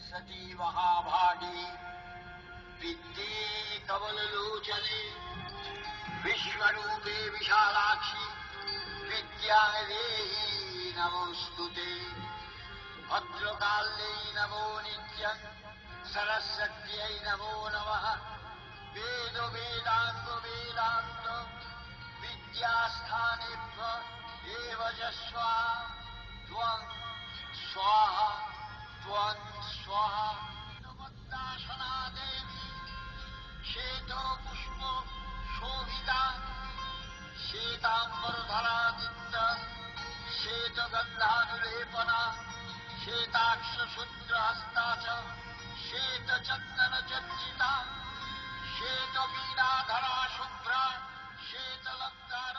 सती महाभागी विद्ये कमललोचने विश्वरूपे विशालाक्षि विद्यादेहि नमोऽस्तु ते भद्रकाल्यै नमो नित्यम् सरस्वत्यै नमो नमः वेद वेदांग वेदांत विद्यास्थानेभ्य एव यस्वा त्वं स्वाहा त्वं स्वाहा पद्मासना देवी श्वेत पुष्प शोभिता श्वेतांबरधरा नित्य श्वेतगन्धानुलेपना श्वेताक्षशूद्रहस्ता च श्वेतचन्दनचर्चिता श्वेतवीणाधरा शुभ्रा श्वेतलङ्कार